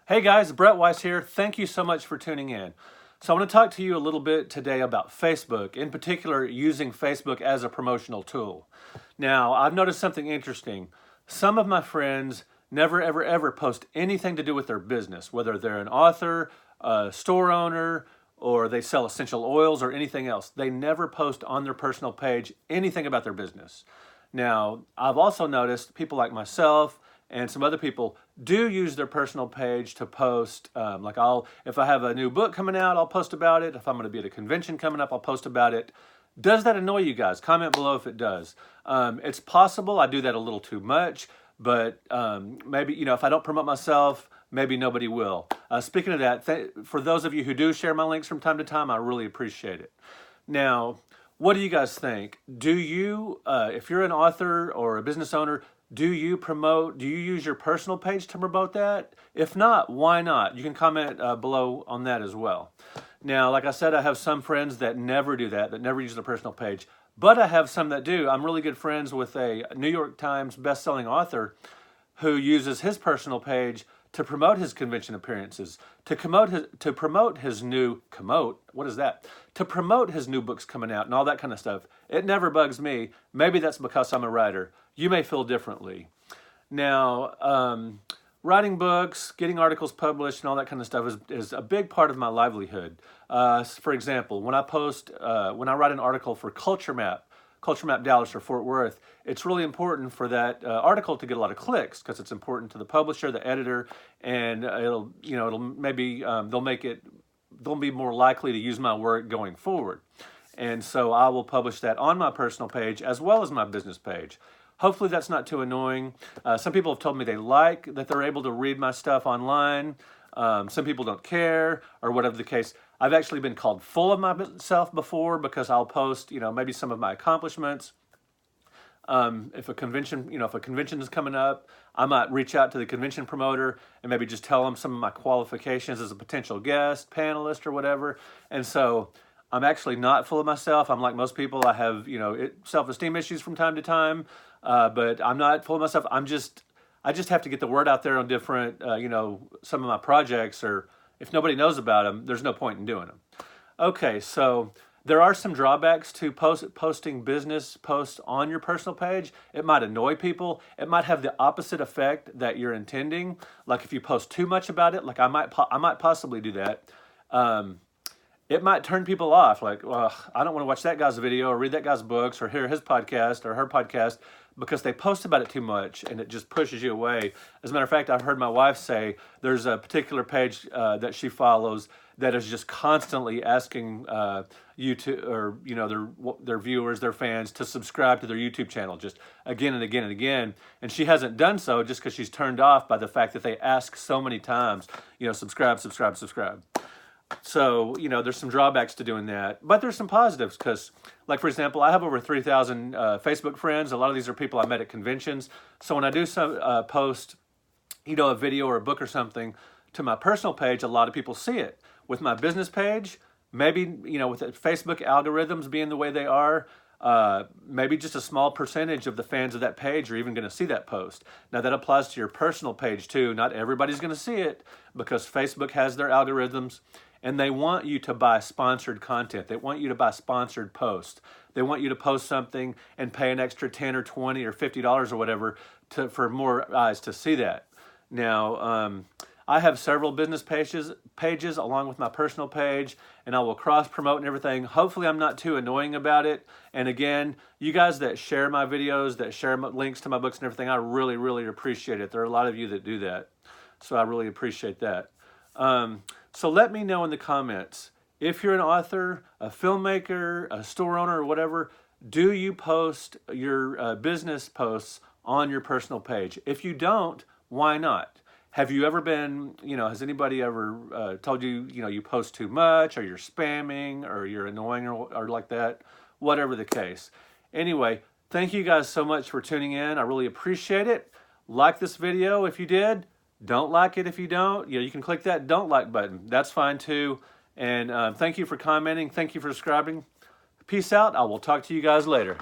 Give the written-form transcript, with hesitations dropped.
Hey guys, Brett Weiss here. Thank you so much for tuning in. So I want to talk to you a little bit today about Facebook, in particular using Facebook as a promotional tool. Now, I've noticed something interesting. Some of my friends never ever post anything to do with their business, whether they're an author, a store owner, or they sell essential oils or anything else. They never post on their personal page anything about their business. Now, I've also noticed people like myself and some other people do use their personal page to post. If I have a new book coming out, I'll post about it. If I'm going to be at a convention coming up, I'll post about it. Does that annoy you guys? Comment below if it does. It's possible I do that a little too much, but maybe, if I don't promote myself, maybe nobody will. Speaking of that, for those of you who do share my links from time to time, I really appreciate it. Now, what do you guys think? Do you, if you're an author or a business owner, do you use your personal page to promote that? If not, why not? You can comment below on that as well. Now, like I said, I have some friends that never do that never use their personal page, but I have some that do. I'm really good friends with a New York Times best-selling author who uses his personal page to promote his convention appearances, to promote his new books coming out and all that kind of stuff. It never bugs me. Maybe that's because I'm a writer. You may feel differently. Now, writing books, getting articles published and all that kind of stuff is a big part of my livelihood. For example, when I write an article for Culture Map Dallas or Fort Worth, it's really important for that article to get a lot of clicks because it's important to the publisher, the editor, and they'll be more likely to use my work going forward. And so I will publish that on my personal page as well as my business page. Hopefully that's not too annoying. Some people have told me they like that they're able to read my stuff online. Some people don't care, or whatever the case. I've actually been called full of myself before because I'll post, maybe some of my accomplishments. If a convention is coming up, I might reach out to the convention promoter and maybe just tell them some of my qualifications as a potential guest, panelist, or whatever. And so I'm actually not full of myself. I'm like most people. I have, self-esteem issues from time to time, but I'm not full of myself. I just have to get the word out there on different, some of my projects, or if nobody knows about them, there's no point in doing them. Okay, so there are some drawbacks to posting business posts on your personal page. It might annoy people. It might have the opposite effect that you're intending. Like if you post too much about it, like I might possibly do that. It might turn people off. Like, well, I don't want to watch that guy's video or read that guy's books or hear his podcast or her podcast because they post about it too much and it just pushes you away. As a matter of fact, I've heard my wife say there's a particular page that she follows that is just constantly asking YouTube or their viewers, their fans, to subscribe to their YouTube channel just again and again and again. And she hasn't done so just because she's turned off by the fact that they ask so many times, subscribe. So, there's some drawbacks to doing that, but there's some positives because, like, for example, I have over 3,000 Facebook friends. A lot of these are people I met at conventions. So when I do some post, a video or a book or something to my personal page, a lot of people see it. With my business page, maybe, with the Facebook algorithms being the way they are, maybe just a small percentage of the fans of that page are even going to see that post. Now that applies to your personal page too. Not everybody's going to see it because Facebook has their algorithms and they want you to buy sponsored content. They want you to buy sponsored posts. They want you to post something and pay an extra $10 or $20 or $50 or whatever for more eyes to see that. Now, I have several business pages along with my personal page, and I will cross-promote and everything. Hopefully I'm not too annoying about it. And again, you guys that share my videos, that share links to my books and everything, I really, really appreciate it. There are a lot of you that do that, so I really appreciate that. So let me know in the comments, if you're an author, a filmmaker, a store owner, or whatever, do you post your business posts on your personal page? If you don't, why not? Have you ever been, has anybody ever told you, you post too much, or you're spamming, or you're annoying, or like that? Whatever the case. Anyway, thank you guys so much for tuning in. I really appreciate it. Like this video if you did. Don't like it if you don't. You can click that don't like button. That's fine too. And thank you for commenting. Thank you for subscribing. Peace out. I will talk to you guys later.